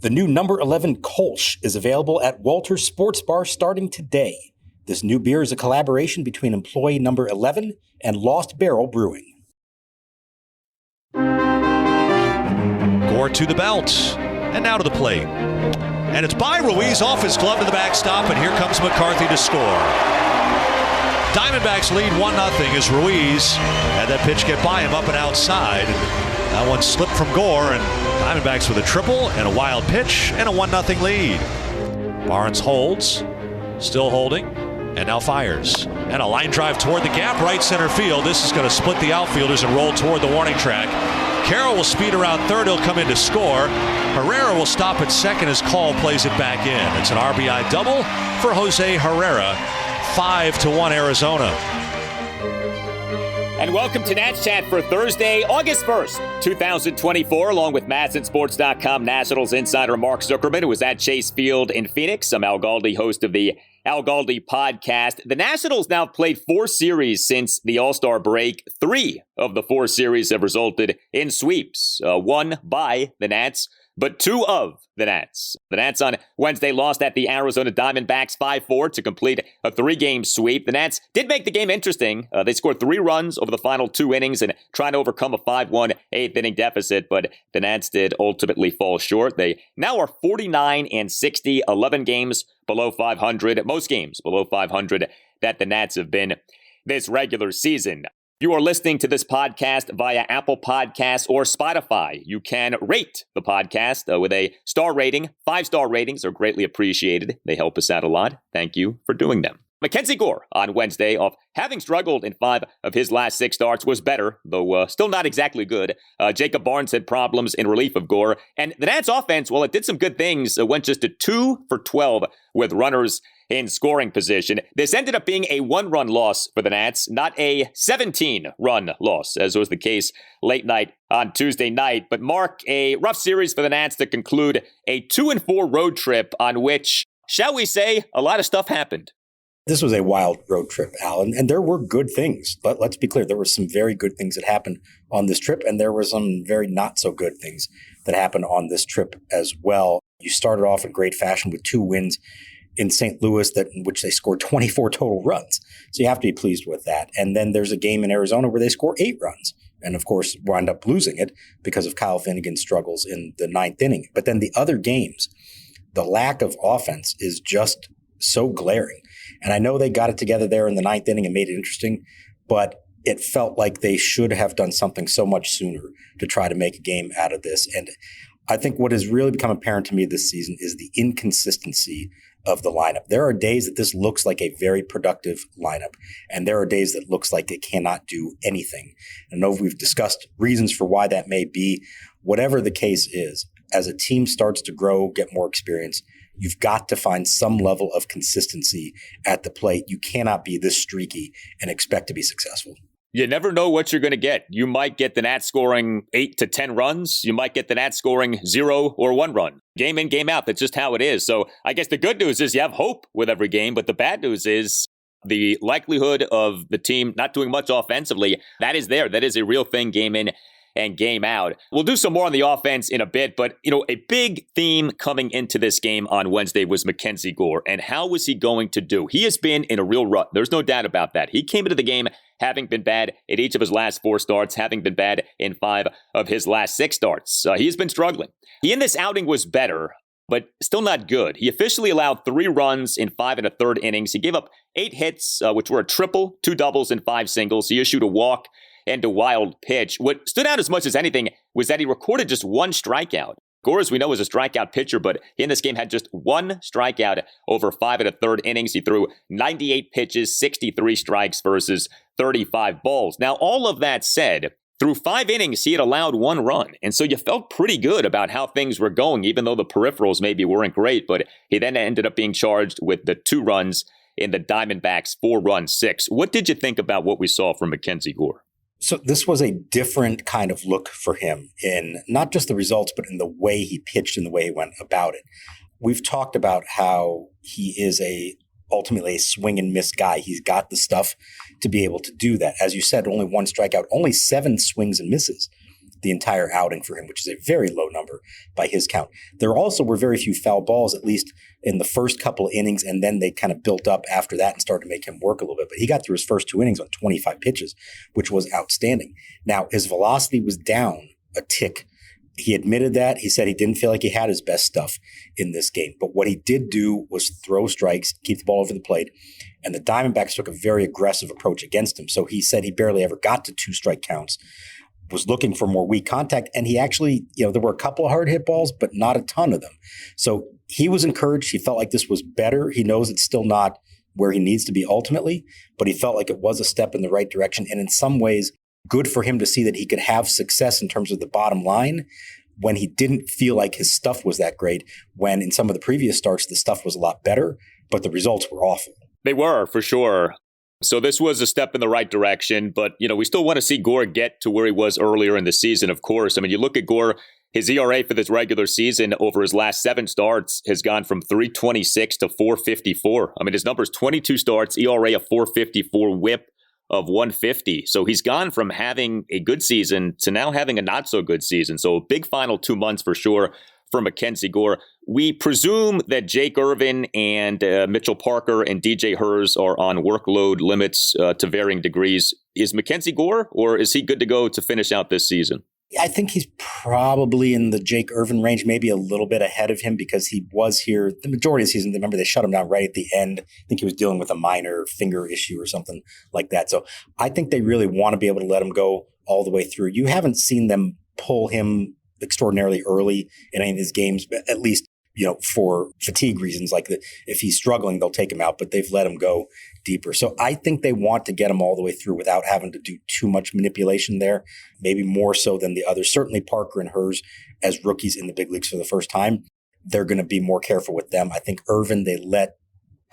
The new number 11 Kolsch is available at Walter's Sports Bar starting today. This new beer is a collaboration between employee number 11 and Lost Barrel Brewing. Gore to the belt, and now to the plate. And it's by Ruiz off his glove to the backstop, and here comes McCarthy to score. Diamondbacks lead 1-0 as Ruiz had that pitch get by him up and outside. That one slipped from Gore, and Diamondbacks with a triple and a wild pitch and a 1-0 lead. Barnes holds, still holding, and now fires. And a line drive toward the gap, right center field. This is going to split the outfielders and roll toward the warning track. Carroll will speed around third. He'll come in to score. Herrera will stop at second as Call plays it back in. It's an RBI double for Jose Herrera. 5-1 Arizona. And welcome to Nats Chat for Thursday, August 1st, 2024, along with MASNsports.com Nationals insider Mark Zuckerman, who is at Chase Field in Phoenix. I'm Al Galdi, host of the Al Galdi podcast. The Nationals now played 4 series since the All-Star break. 3 of the 4 series have resulted in sweeps, 1 by the Nats, but 2 of the Nats. The Nats on Wednesday lost at the Arizona Diamondbacks 5-4 to complete a 3-game sweep. The Nats did make the game interesting. They scored 3 runs over the final 2 innings and trying to overcome a 5-1 8th-inning deficit, but the Nats did ultimately fall short. They now are 49-60, 11 games below 500, most games below 500 that the Nats have been this regular season. You are listening to this podcast via Apple Podcasts or Spotify. You can rate the podcast with a star rating. 5-star ratings are greatly appreciated. They help us out a lot. Thank you for doing them. MacKenzie Gore on Wednesday, off having struggled in 5 of his last 6 starts, was better, though still not exactly good. Jacob Barnes had problems in relief of Gore. And the Nats offense, well, it did some good things. It went just to 2 for 12 with runners in scoring position. This ended up being a 1-run loss for the Nats, not a 17-run loss, as was the case late night on Tuesday night. But Mark, a rough series for the Nats to conclude a 2-4 road trip on which, shall we say, a lot of stuff happened. This was a wild road trip, Alan, and there were good things. Let's be clear. There were some very good things that happened on this trip, and there were some very not so good things that happened on this trip as well. You started off in great fashion with 2 wins in St. Louis in which they scored 24 total runs. So you have to be pleased with that. And then there's a game in Arizona where they score 8 runs. And of course, wind up losing it because of Kyle Finnegan's struggles in the 9th inning. But then the other games, the lack of offense is just so glaring. And I know they got it together there in the 9th inning and made it interesting, but it felt like they should have done something so much sooner to try to make a game out of this. And I think what has really become apparent to me this season is the inconsistency of the lineup. There are days that this looks like a very productive lineup, and there are days that looks like it cannot do anything. I know we've discussed reasons for why that may be. Whatever the case is, as a team starts to grow, get more experience, you've got to find some level of consistency at the plate. You cannot be this streaky and expect to be successful. You never know what you're going to get. You might get the Nats scoring 8 to 10 runs. You might get the Nats scoring 0 or 1 run. Game in, game out. That's just how it is. So I guess the good news is you have hope with every game, but the bad news is the likelihood of the team not doing much offensively, that is there. That is a real thing, game in and game out. We'll do some more on the offense in a bit, but, a big theme coming into this game on Wednesday was MacKenzie Gore, and how was he going to do? He has been in a real rut. There's no doubt about that. He came into the game having been bad in each of his last 4 starts, having been bad in 5 of his last 6 starts. He's been struggling. He in this outing was better, but still not good. He officially allowed 3 runs in 5 1/3 innings. He gave up 8 hits, which were a triple, 2 doubles, and 5 singles. He issued a walk and a wild pitch. What stood out as much as anything was that he recorded just 1 strikeout. Gore, as we know, is a strikeout pitcher, but he in this game had just 1 strikeout over 5 1/3 innings. He threw 98 pitches, 63 strikes versus 35 balls. Now, all of that said, through 5 innings, he had allowed 1 run. And so you felt pretty good about how things were going, even though the peripherals maybe weren't great. But he then ended up being charged with the 2 runs in the Diamondbacks' 4-run 6. What did you think about what we saw from MacKenzie Gore? So this was a different kind of look for him in not just the results, but in the way he pitched and the way he went about it. We've talked about how he is ultimately a swing and miss guy. He's got the stuff to be able to do that. As you said, only 1 strikeout, only 7 swings and misses the entire outing for him, which is a very low number by his count. There also were very few foul balls, at least in the first couple of innings, and then they kind of built up after that and started to make him work a little bit. But he got through his first 2 innings on 25 pitches, which was outstanding. Now, his velocity was down a tick. He admitted that. He said he didn't feel like he had his best stuff in this game. But what he did do was throw strikes, keep the ball over the plate, and the Diamondbacks took a very aggressive approach against him. So he said he barely ever got to 2 strike counts, was looking for more weak contact, and he actually, there were a couple of hard hit balls, but not a ton of them. So he was encouraged. He felt like this was better. He knows it's still not where he needs to be ultimately, but he felt like it was a step in the right direction. And in some ways, good for him to see that he could have success in terms of the bottom line when he didn't feel like his stuff was that great, when in some of the previous starts, the stuff was a lot better, but the results were awful. They were, for sure. So this was a step in the right direction, but, we still want to see Gore get to where he was earlier in the season, of course. I mean, you look at Gore, his ERA for this regular season over his last 7 starts has gone from 3.26 to 4.54. I mean, his numbers, 22 starts, ERA of 4.54, whip of 150. So he's gone from having a good season to now having a not so good season. So a big final 2 months for sure for MacKenzie Gore. We presume that Jake Irvin and Mitchell Parker and DJ Hers are on workload limits to varying degrees. Is MacKenzie Gore, or is he good to go to finish out this season? I think he's probably in the Jake Irvin range, maybe a little bit ahead of him, because he was here the majority of the season. Remember, they shut him down right at the end. I think he was dealing with a minor finger issue or something like that. So I think they really want to be able to let him go all the way through. You haven't seen them pull him extraordinarily early in any of his games, but at least, for fatigue reasons, like if he's struggling, they'll take him out, but they've let him go deeper. So I think they want to get him all the way through without having to do too much manipulation there, maybe more so than the others. Certainly Parker and Hers, as rookies in the big leagues for the first time, they're going to be more careful with them. I think Irvin, they let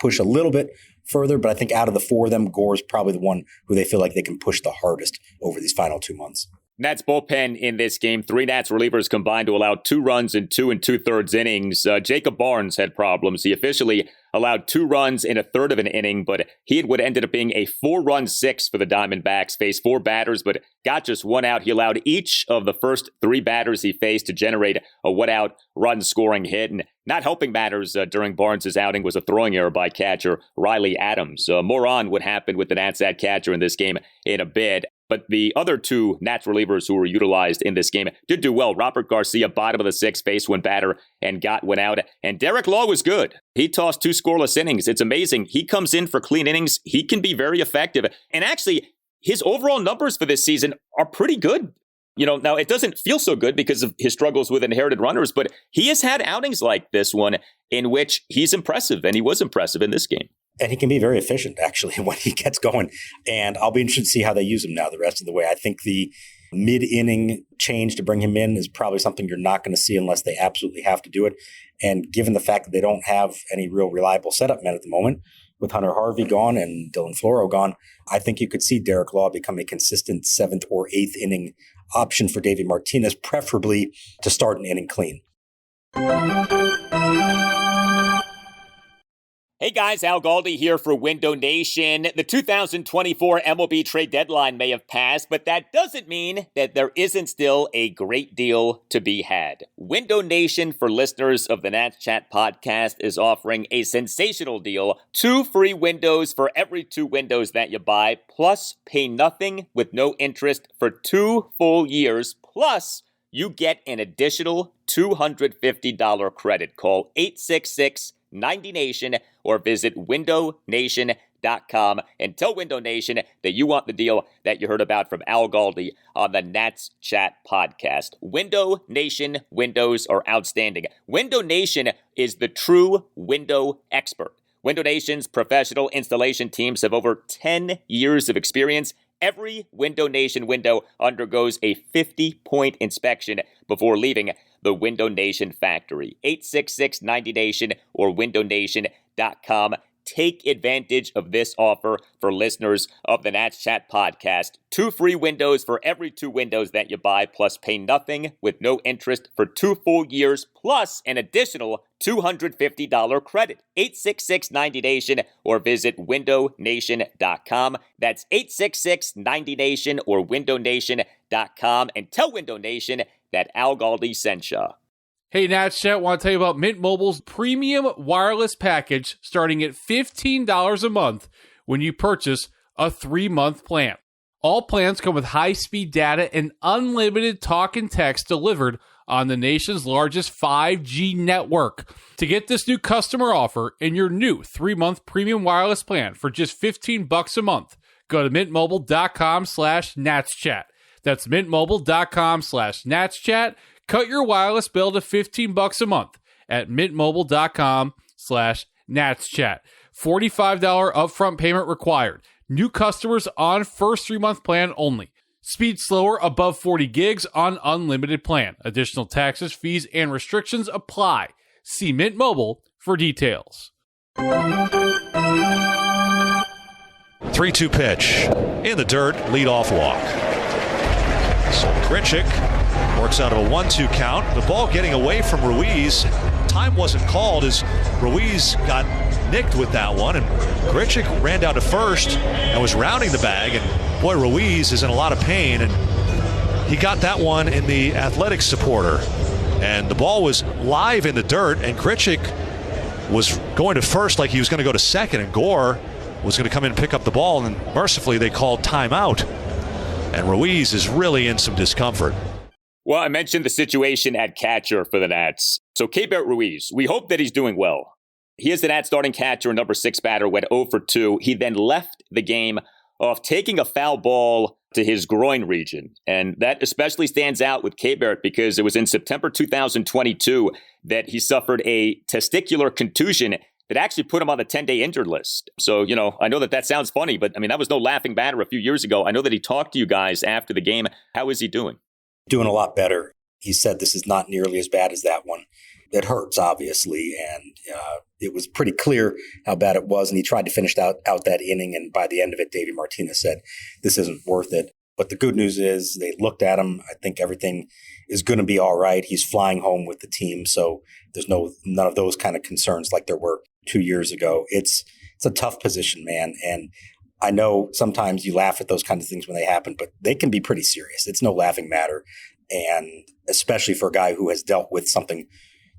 push a little bit further, but I think out of the 4 of them, Gore's probably the one who they feel like they can push the hardest over these final 2 months. Nats bullpen in this game, 3 Nats relievers combined to allow 2 runs in 2 2/3 innings. Jacob Barnes had problems. He officially allowed 2 runs in a third of an inning, but he had what ended up being a 4-run 6 for the Diamondbacks. Faced 4 batters, but got just 1 out. He allowed each of the first 3 batters he faced to generate a 1-out run-scoring hit. And not helping matters during Barnes' outing was a throwing error by catcher Riley Adams. More on what happened with the Nats at catcher in this game in a bit. But the other 2 Nats relievers who were utilized in this game did do well. Robert Garcia, bottom of the 6th, faced 1 batter and got 1 out. And Derek Law was good. He tossed 2 scoreless innings. It's amazing. He comes in for clean innings. He can be very effective. And actually, his overall numbers for this season are pretty good. Now it doesn't feel so good because of his struggles with inherited runners, but he has had outings like this one in which he's impressive, and he was impressive in this game. And he can be very efficient, actually, when he gets going. And I'll be interested to see how they use him now the rest of the way. I think the mid-inning change to bring him in is probably something you're not going to see unless they absolutely have to do it. And given the fact that they don't have any real reliable setup men at the moment, with Hunter Harvey gone and Dylan Floro gone, I think you could see Derek Law become a consistent 7th or 8th inning option for Davey Martinez, preferably to start an inning clean. Hey guys, Al Galdi here for Window Nation. The 2024 MLB trade deadline may have passed, but that doesn't mean that there isn't still a great deal to be had. Window Nation, for listeners of the Nats Chat podcast, is offering a sensational deal. 2 free windows for every 2 windows that you buy, plus pay nothing with no interest for 2 full years, plus you get an additional $250 credit. Call 866-90Nation or visit windownation.com and tell Window Nation that you want the deal that you heard about from Al Galdi on the Nats Chat podcast. Window Nation windows are outstanding. Window Nation is the true window expert. Window Nation's professional installation teams have over 10 years of experience. Every Window Nation window undergoes a 50-point inspection before leaving the Window Nation factory. 866-90Nation or windownation.com Take advantage of this offer for listeners of the Nats Chat podcast. 2 free windows for every 2 windows that you buy, plus pay nothing with no interest for 2 full years, plus an additional $250 credit. 866-90-NATION or visit windownation.com. That's 866-90-NATION or windownation.com. And tell Window Nation that Al Galdi sent you. Hey, Nats Chat, want to tell you about Mint Mobile's premium wireless package starting at $15 a month when you purchase a 3-month plan. All plans come with high-speed data and unlimited talk and text delivered on the nation's largest 5G network. To get this new customer offer and your new 3-month premium wireless plan for just $15 a month, go to mintmobile.com/natschat. That's mintmobile.com/natschat. Cut your wireless bill to $15 a month at mintmobile.com/natschat. $45 upfront payment required. New customers on first 3-month plan only. Speed slower above 40 gigs on unlimited plan. Additional taxes, fees, and restrictions apply. See Mint Mobile for details. 3-2 pitch. In the dirt, leadoff walk. So Grichuk works out of a 1-2 count. The ball getting away from Ruiz. Time wasn't called as Ruiz got nicked with that one, and Grichuk ran down to first and was rounding the bag, and boy, Ruiz is in a lot of pain, and he got that one in the Athletics supporter, and the ball was live in the dirt, and Grichuk was going to first like he was going to go to second, and Gore was going to come in and pick up the ball, and mercifully they called timeout, and Ruiz is really in some discomfort. Well, I mentioned the situation at catcher for the Nats. So Keibert Ruiz, we hope that he's doing well. He is the Nats starting catcher and number 6 batter, went 0 for 2. He then left the game off taking a foul ball to his groin region. And that especially stands out with Keibert because it was in September 2022 that he suffered a testicular contusion that actually put him on the 10-day injured list. So, I know that sounds funny, but that was no laughing matter a few years ago. I know that he talked to you guys after the game. How is he doing? Doing a lot better. He said this is not nearly as bad as that one. It hurts, obviously, and it was pretty clear how bad it was, and he tried to finish out that inning, and by the end of it, Davey Martinez said, this isn't worth it. But the good news is they looked at him. I think everything is going to be all right. He's flying home with the team, so there's none of those kind of concerns like there were 2 years ago. It's a tough position, man, and I know sometimes you laugh at those kinds of things when they happen, but they can be pretty serious. It's no laughing matter, and especially for a guy who has dealt with something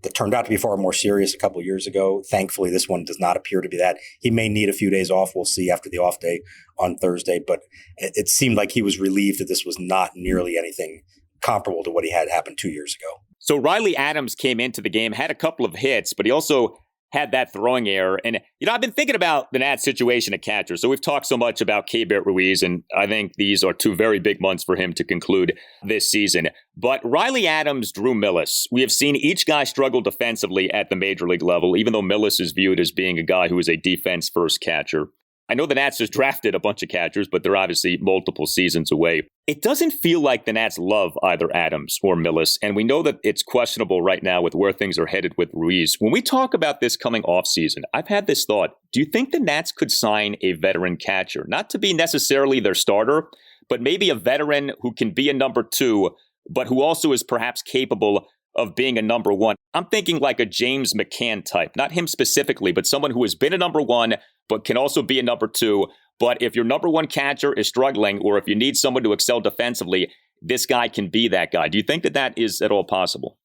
that turned out to be far more serious a couple of years ago. Thankfully, this one does not appear to be that. He may need a few days off. We'll see after the off day on Thursday, but it seemed like he was relieved that this was not nearly anything comparable to what he had happened 2 years ago. So Riley Adams came into the game, had a couple of hits, but he also had that throwing error. And, I've been thinking about the Nats situation at catcher. So we've talked so much about Keibert Ruiz, and I think these are 2 very big months for him to conclude this season. But Riley Adams, Drew Millis, we have seen each guy struggle defensively at the major league level, even though Millis is viewed as being a guy who is a defense-first catcher. I know the Nats just drafted a bunch of catchers, but they're obviously multiple seasons away. It doesn't feel like the Nats love either Adams or Millis, and we know that it's questionable right now with where things are headed with Ruiz. When we talk about this coming offseason, I've had this thought. Do you think the Nats could sign a veteran catcher? Not to be necessarily their starter, but maybe a veteran who can be a number 2, but who also is perhaps capable of being a number 1. I'm thinking like a James McCann type, not him specifically, but someone who has been a number 1, but can also be a number 2. But if your number 1 catcher is struggling, or if you need someone to excel defensively, this guy can be that guy. Do you think that is at all possible?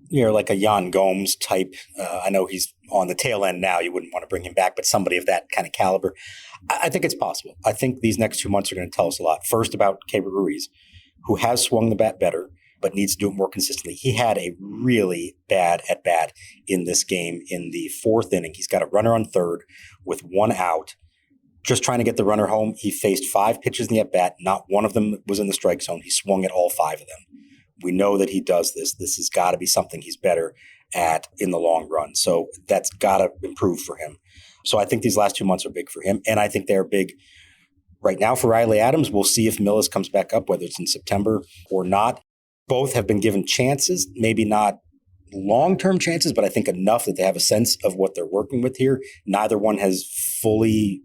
Like a Jan Gomes type. I know he's on the tail end now. You wouldn't want to bring him back, but somebody of that kind of caliber. I think it's possible. I think these next 2 months are going to tell us a lot. First, about Keibert Ruiz, who has swung the bat better, but needs to do it more consistently. He had a really bad at-bat in this game in the 4th inning. He's got a runner on third with 1 out. Just trying to get the runner home. He faced 5 pitches in the at-bat. Not one of them was in the strike zone. He swung at all 5 of them. We know that he does this. This has got to be something he's better at in the long run. So that's got to improve for him. So I think these last 2 months are big for him. And I think they're big right now for Riley Adams. We'll see if Millis comes back up, whether it's in September or not. Both have been given chances, maybe not long-term chances, but I think enough that they have a sense of what they're working with here. Neither one has fully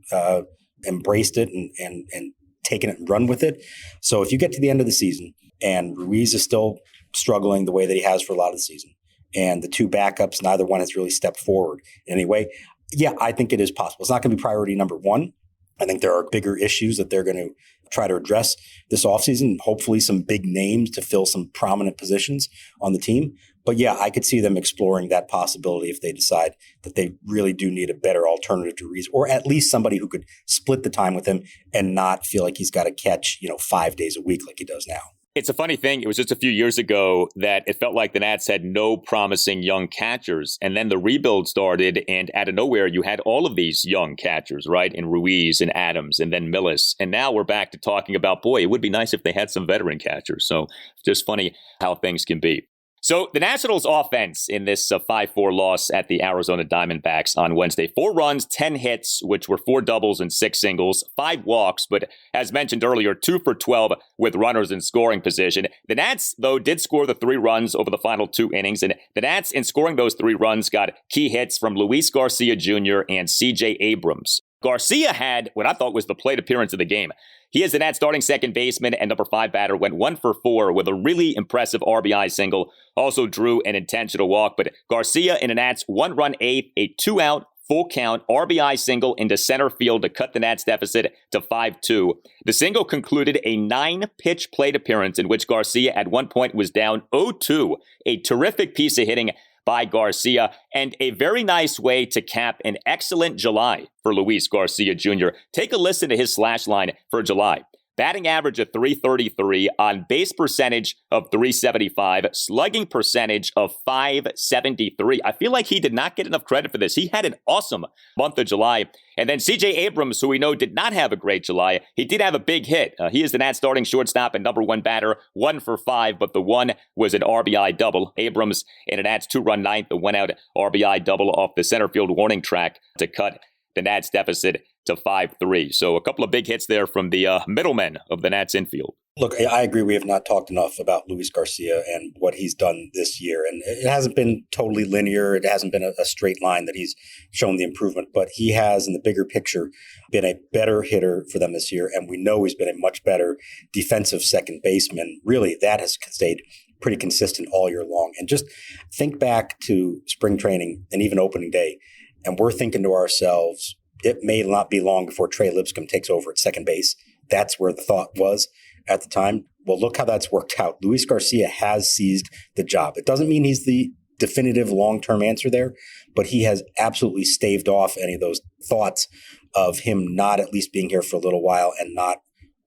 embraced it and taken it and run with it. So if you get to the end of the season and Ruiz is still struggling the way that he has for a lot of the season, and the two backups, neither one has really stepped forward in any way, yeah, I think it is possible. It's not going to be priority number one. I think there are bigger issues that they're going to try to address this offseason, hopefully some big names to fill some prominent positions on the team. But yeah, I could see them exploring that possibility if they decide that they really do need a better alternative to Ruiz, or at least somebody who could split the time with him and not feel like he's got to catch, 5 days a week like he does now. It's a funny thing. It was just a few years ago that it felt like the Nats had no promising young catchers. And then the rebuild started, and out of nowhere, you had all of these young catchers, right? And Ruiz and Adams and then Millis. And now we're back to talking about, boy, it would be nice if they had some veteran catchers. So just funny how things can be. So the Nationals offense in this 5-4 loss at the Arizona Diamondbacks on Wednesday, 4 runs, 10 hits, which were 4 doubles and 6 singles, 5 walks, but as mentioned earlier, 2 for 12 with runners in scoring position. The Nats, though, did score the 3 runs over the final 2 innings, and the Nats, in scoring those 3 runs, got key hits from Luis Garcia Jr. and C.J. Abrams. Garcia had what I thought was the plate appearance of the game. He is the Nats starting second baseman and number 5 batter, went 1 for 4 with a really impressive RBI single, also drew an intentional walk. But Garcia in the Nats 1-run 8th, a 2-out, full count RBI single into center field to cut the Nats deficit to 5-2. The single concluded a 9-pitch plate appearance in which Garcia at one point was down 0-2, a terrific piece of hitting by Garcia, and a very nice way to cap an excellent July for Luis Garcia Jr. Take a listen to his slash line for July. Batting average of .333, on base percentage of .375, slugging percentage of .573. I feel like he did not get enough credit for this. He had an awesome month of July. And then C.J. Abrams, who we know did not have a great July, he did have a big hit. He is the Nats starting shortstop and number 1 batter, 1 for 5, but the one was an RBI double. Abrams in a Nats 2-run 9th, a 1-out RBI double off the center field warning track to cut the Nats deficit to 5-3. So a couple of big hits there from the middlemen of the Nats infield. Look, I agree. We have not talked enough about Luis Garcia and what he's done this year. And it hasn't been totally linear. It hasn't been a straight line that he's shown the improvement. But he has, in the bigger picture, been a better hitter for them this year. And we know he's been a much better defensive second baseman. Really, that has stayed pretty consistent all year long. And just think back to spring training and even opening day. And we're thinking to ourselves, it may not be long before Trey Lipscomb takes over at second base. That's where the thought was at the time. Well, look how that's worked out. Luis Garcia has seized the job. It doesn't mean he's the definitive long-term answer there, but he has absolutely staved off any of those thoughts of him not at least being here for a little while and not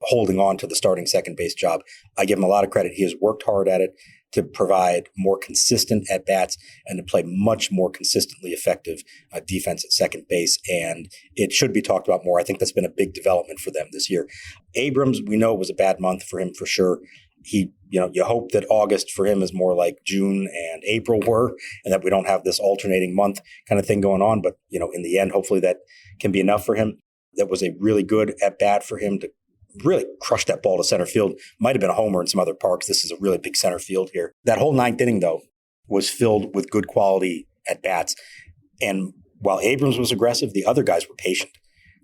holding on to the starting second base job. I give him a lot of credit. He has worked hard at it to provide more consistent at-bats and to play much more consistently effective defense at second base. And it should be talked about more. I think that's been a big development for them this year. Abrams, we know it was a bad month for him for sure. You hope that August for him is more like June and April were, and that we don't have this alternating month kind of thing going on. But, in the end, hopefully that can be enough for him. That was a really good at-bat for him to really crushed that ball to center field. Might have been a homer in some other parks. This is a really big center field here. That whole 9th inning, though, was filled with good quality at-bats. And while Abrams was aggressive, the other guys were patient.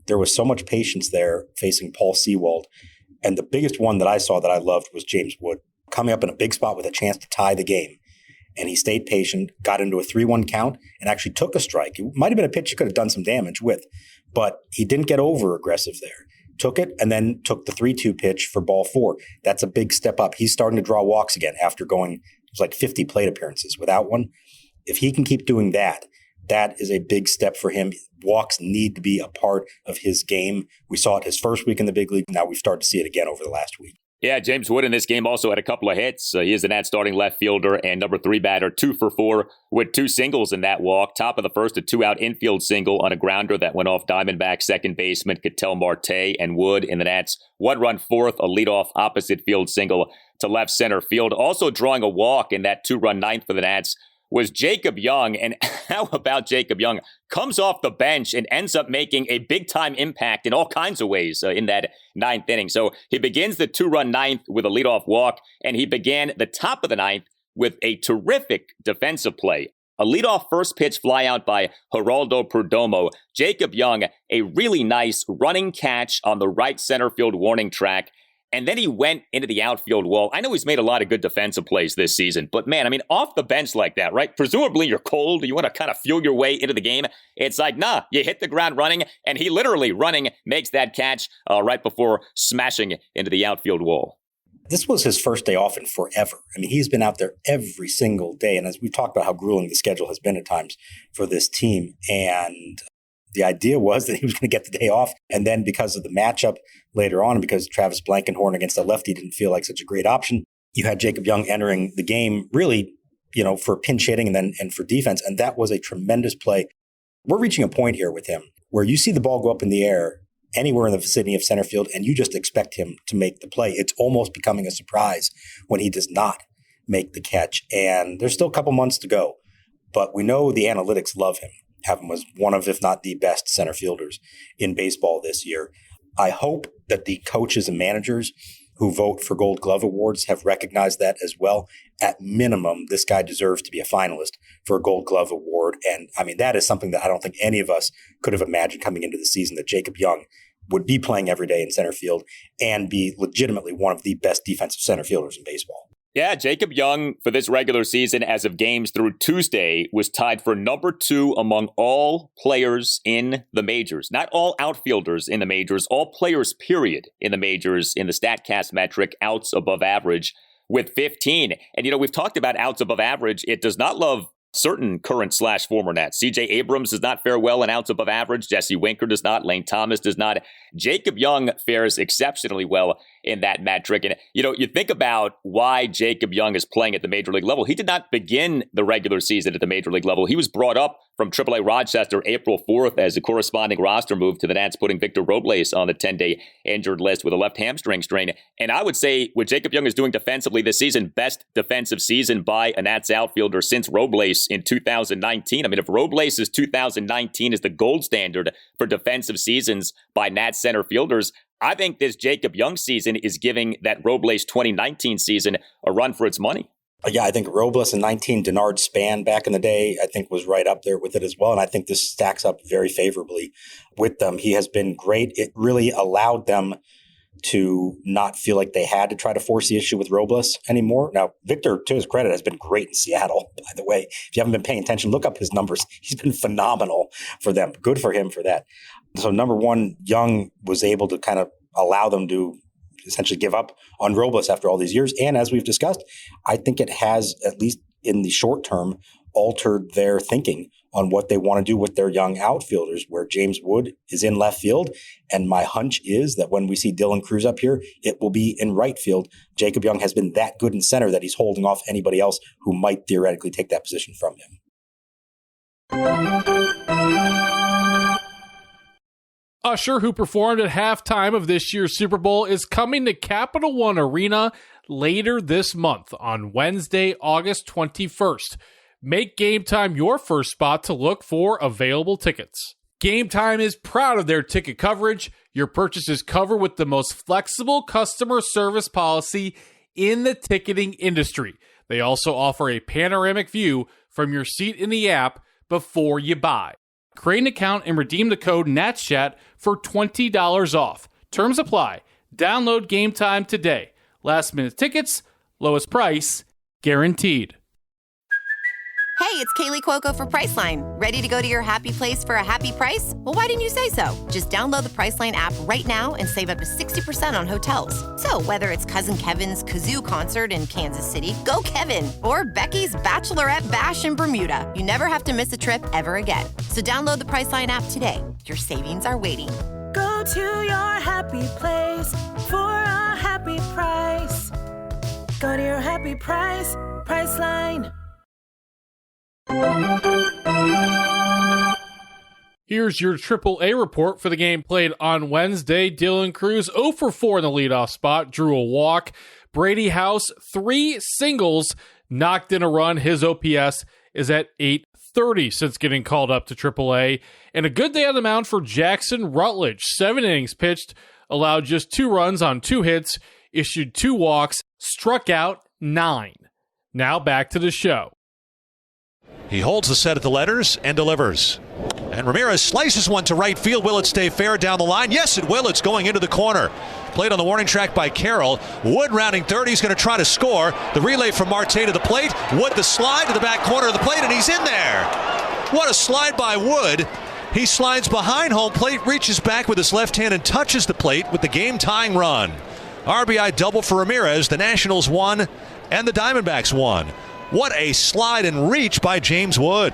There was so much patience there facing Paul Sewald. And the biggest one that I saw that I loved was James Wood, coming up in a big spot with a chance to tie the game. And he stayed patient, got into a 3-1 count, and actually took a strike. It might have been a pitch he could have done some damage with, but he didn't get over aggressive there. Took it and then took the 3-2 pitch for ball 4. That's a big step up. He's starting to draw walks again after going, it was like 50 plate appearances without one. If he can keep doing that, that is a big step for him. Walks need to be a part of his game. We saw it his first week in the big league. Now we've started to see it again over the last week. Yeah, James Wood in this game also had a couple of hits. He is the Nats starting left fielder and number 3 batter, 2 for 4 with 2 singles in that walk. Top of the first, a 2-out infield single on a grounder that went off Diamondback second baseman Ketel Marte, and Wood in the Nats 1-run 4th, a leadoff opposite field single to left center field. Also drawing a walk in that 2-run 9th for the Nats was Jacob Young. And how about Jacob Young? Comes off the bench and ends up making a big-time impact in all kinds of ways in that 9th inning. So he begins the 2-run 9th with a leadoff walk, and he began the top of the 9th with a terrific defensive play. A leadoff first pitch flyout by Geraldo Perdomo. Jacob Young, a really nice running catch on the right center field warning track. And then he went into the outfield wall. I know he's made a lot of good defensive plays this season, but man, I mean, off the bench like that, right? Presumably you're cold. You want to kind of feel your way into the game. It's like, nah, you hit the ground running, and he literally running makes that catch right before smashing into the outfield wall. This was his first day off in forever. I mean, he's been out there every single day. And as we've talked about how grueling the schedule has been at times for this team. And the idea was that he was going to get the day off. And then because of the matchup later on, and because Travis Blankenhorn against a lefty didn't feel like such a great option, you had Jacob Young entering the game really, for pinch hitting and for defense. And that was a tremendous play. We're reaching a point here with him where you see the ball go up in the air anywhere in the vicinity of center field, and you just expect him to make the play. It's almost becoming a surprise when he does not make the catch. And there's still a couple months to go, but we know the analytics love him, have him as one of, if not the best center fielders in baseball this year. I hope that the coaches and managers who vote for Gold Glove awards have recognized that as well. At minimum, this guy deserves to be a finalist for a Gold Glove award. And I mean, that is something that I don't think any of us could have imagined coming into the season, that Jacob Young would be playing every day in center field and be legitimately one of the best defensive center fielders in baseball. Yeah, Jacob Young for this regular season as of games through Tuesday was tied for number 2 among all players in the majors. Not all outfielders in the majors, all players, period, in the majors in the StatCast metric, outs above average with 15. And, we've talked about outs above average. It does not love certain current/former Nats. C.J. Abrams does not fare well in outs above average. Jesse Winker does not. Lane Thomas does not. Jacob Young fares exceptionally well in that metric. And, you think about why Jacob Young is playing at the major league level. He did not begin the regular season at the major league level. He was brought up from AAA Rochester April 4th as a corresponding roster move to the Nats, putting Victor Robles on the 10-day injured list with a left hamstring strain. And I would say what Jacob Young is doing defensively this season, best defensive season by a Nats outfielder since Robles in 2019. I mean, if Robles' 2019 is the gold standard for defensive seasons by Nats center fielders, I think this Jacob Young season is giving that Robles 2019 season a run for its money. Yeah, I think Robles in 19, Denard Span back in the day, I think was right up there with it as well. And I think this stacks up very favorably with them. He has been great. It really allowed them to not feel like they had to try to force the issue with Robles anymore. Now, Victor, to his credit, has been great in Seattle, by the way. If you haven't been paying attention, look up his numbers. He's been phenomenal for them. Good for him for that. So number one, Young was able to kind of allow them to essentially give up on Robles after all these years. And as we've discussed, I think it has, at least in the short term, altered their thinking on what they want to do with their young outfielders, where James Wood is in left field. And my hunch is that when we see Dylan Cruz up here, it will be in right field. Jacob Young has been that good in center that he's holding off anybody else who might theoretically take that position from him. Usher, who performed at halftime of this year's Super Bowl, is coming to Capital One Arena later this month on Wednesday, August 21st. Make Game Time your first spot to look for available tickets. Game Time is proud of their ticket coverage. Your purchase is covered with the most flexible customer service policy in the ticketing industry. They also offer a panoramic view from your seat in the app before you buy. Create an account and redeem the code NATSCHAT for $20 off. Terms apply. Download Game Time today. Last minute tickets, lowest price, guaranteed. Hey, it's Kaylee Cuoco for Priceline. Ready to go to your happy place for a happy price? Well, why didn't you say so? Just download the Priceline app right now and save up to 60% on hotels. So whether it's Cousin Kevin's Kazoo Concert in Kansas City, go Kevin, or Becky's Bachelorette Bash in Bermuda, you never have to miss a trip ever again. So download the Priceline app today. Your savings are waiting. Go to your happy place for a happy price. Go to your happy price, Priceline. Here's your AAA report for the game played on Wednesday. Dylan Cruz 0 for 4 in the leadoff spot, drew a walk. Brady House 3 singles, knocked in a run. His OPS is at 830 since getting called up to AAA. And a good day on the mound for Jackson Rutledge. 7 innings pitched, allowed just 2 runs on 2 hits, issued 2 walks, struck out 9. Now back to the show. He holds the set at the letters and delivers. And Ramirez slices one to right field. Will it stay fair down the line? Yes, it will. It's going into the corner. Played on the warning track by Carroll. Wood rounding third. He's going to try to score. The relay from Marte to the plate. Wood the slide to the back corner of the plate, and he's in there. What a slide by Wood. He slides behind home plate, reaches back with his left hand and touches the plate with the game-tying run. RBI double for Ramirez. The Nationals won and the Diamondbacks won. What a slide and reach by James Wood.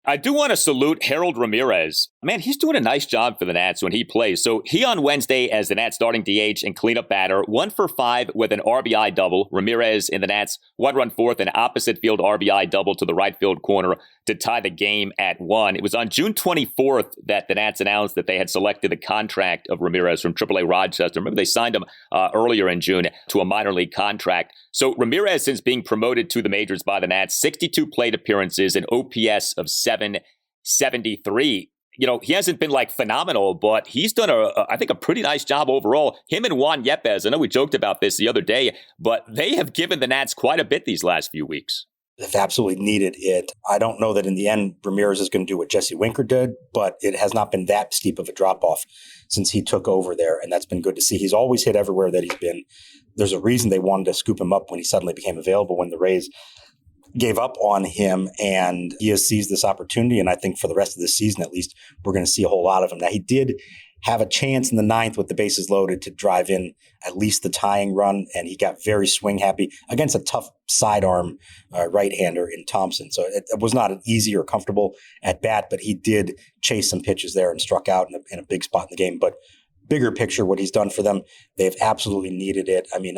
I do want to salute Harold Ramirez. Man, he's doing a nice job for the Nats when he plays. So he on Wednesday as the Nats starting DH and cleanup batter, 1 for 5 with an RBI double. Ramirez in the Nats 1-run fourth, an opposite field RBI double to the right field corner to tie the game at 1. It was on June 24th that the Nats announced that they had selected the contract of Ramirez from AAA Rochester. Remember, they signed him earlier in June to a minor league contract. So Ramirez, since being promoted to the majors by the Nats, 62 plate appearances, an OPS of 773. You know, he hasn't been like phenomenal, but he's done I think a pretty nice job overall. Him and Juan Yepez, I know we joked about this the other day, but they have given the Nats quite a bit these last few weeks. They've absolutely needed it. I don't know that in the end Ramirez is going to do what Jesse Winker did, but it has not been that steep of a drop-off since he took over there, and that's been good to see. He's always hit everywhere that he's been. There's a reason they wanted to scoop him up when he suddenly became available, when the Rays gave up on him, and he has seized this opportunity. And I think for the rest of this season, at least, we're going to see a whole lot of him. Now, he did have a chance in the 9th with the bases loaded to drive in at least the tying run, and he got very swing happy against a tough sidearm right-hander in Thompson. So it was not an easy or comfortable at bat, but he did chase some pitches there and struck out in a big spot in the game. But bigger picture, what he's done for them, they've absolutely needed it. I mean,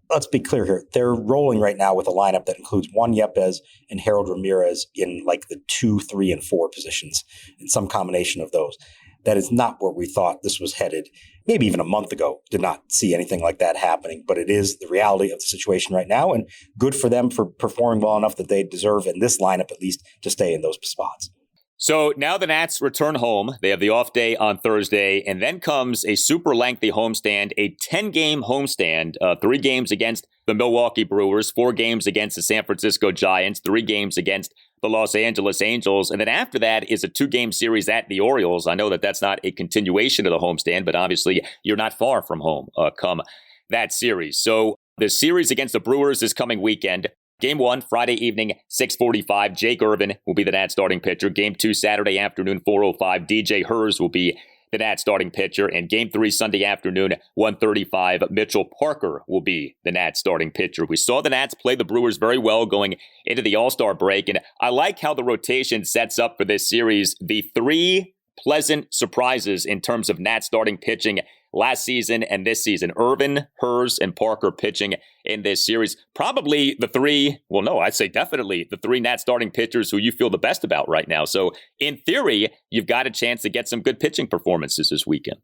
let's be clear here. They're rolling right now with a lineup that includes Juan Yepez and Harold Ramirez in like the 2, 3, and 4 positions, in some combination of those. That is not where we thought this was headed. Maybe even a month ago, did not see anything like that happening. But it is the reality of the situation right now, and good for them for performing well enough that they deserve, in this lineup at least, to stay in those spots. So now the Nats return home. They have the off day on Thursday, and then comes a super lengthy homestand, a 10-game homestand, 3 games against the Milwaukee Brewers, 4 games against the San Francisco Giants, 3 games against the Los Angeles Angels. And then after that is a 2-game series at the Orioles. I know that that's not a continuation of the homestand, but obviously you're not far from home come that series. So the series against the Brewers this coming weekend. Game 1, Friday evening, 6:45. Jake Irvin will be the Nats starting pitcher. Game 2, Saturday afternoon, 4:05. DJ Hers will be the Nats starting pitcher. And Game 3, Sunday afternoon, 1:35. Mitchell Parker will be the Nats starting pitcher. We saw the Nats play the Brewers very well going into the All-Star break. And I like how the rotation sets up for this series. The 3 pleasant surprises in terms of Nats starting pitching last season and this season. Irvin, Hers, and Parker pitching in this series. Probably the 3, well, no, I'd say definitely the 3 Nats starting pitchers who you feel the best about right now. So in theory, you've got a chance to get some good pitching performances this weekend.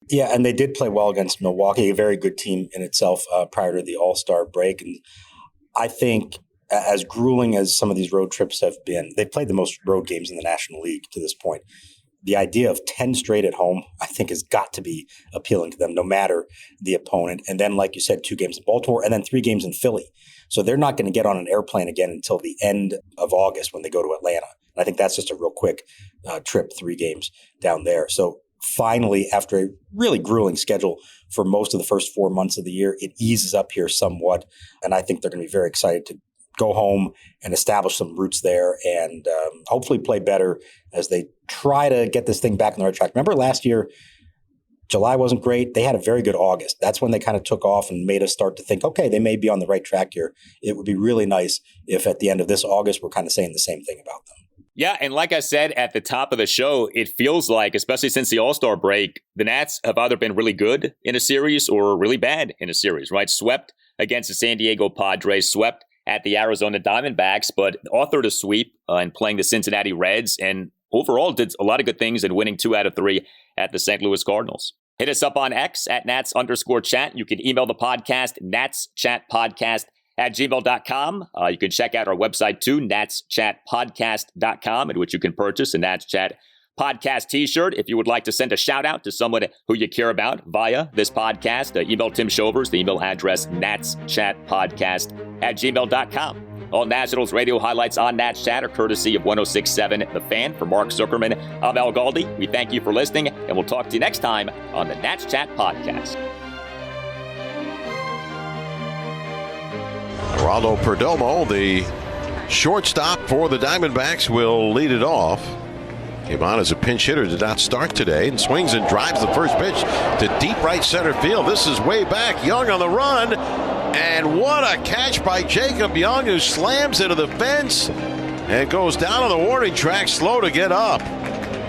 Yeah, and they did play well against Milwaukee, a very good team in itself prior to the All-Star break. And I think as grueling as some of these road trips have been, they've played the most road games in the National League to this point. The idea of 10 straight at home, I think, has got to be appealing to them, no matter the opponent. And then, like you said, 2 games in Baltimore and then 3 games in Philly. So they're not going to get on an airplane again until the end of August when they go to Atlanta. And I think that's just a real quick trip, 3 games down there. So finally, after a really grueling schedule for most of the first 4 months of the year, it eases up here somewhat. And I think they're going to be very excited to go home and establish some roots there and hopefully play better as they try to get this thing back on the right track. Remember last year, July wasn't great. They had a very good August. That's when they kind of took off and made us start to think, okay, they may be on the right track here. It would be really nice if at the end of this August, we're kind of saying the same thing about them. Yeah, and like I said at the top of the show, it feels like, especially since the All-Star break, the Nats have either been really good in a series or really bad in a series, right? Swept against the San Diego Padres, swept at the Arizona Diamondbacks, but authored a sweep and playing the Cincinnati Reds, and overall did a lot of good things and winning 2 out of 3 at the St. Louis Cardinals. Hit us up on X at Nats_chat. You can email the podcast, natschatpodcast@gmail.com. You can check out our website too, natschatpodcast.com, in which you can purchase a Nats Chat Podcast t-shirt. If you would like to send a shout out to someone who you care about via this podcast, email Tim Shovers, the email address natschatpodcast@gmail.com. All Nationals radio highlights on Nats Chat are courtesy of 106.7 The Fan. For Mark Zuckerman, I'm Al Galdi. We thank you for listening, and we'll talk to you next time on the Nats Chat podcast. Geraldo Perdomo, the shortstop for the Diamondbacks, will lead it off. Came on as a pinch hitter, did not start today, and swings and drives the first pitch to deep right center field. This is way back. Young on the run, and what a catch by Jacob Young, who slams into the fence and goes down on the warning track, slow to get up.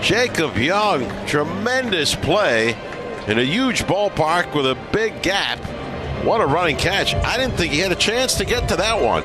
Jacob Young, tremendous play in a huge ballpark with a big gap. What a running catch. I didn't think he had a chance to get to that one.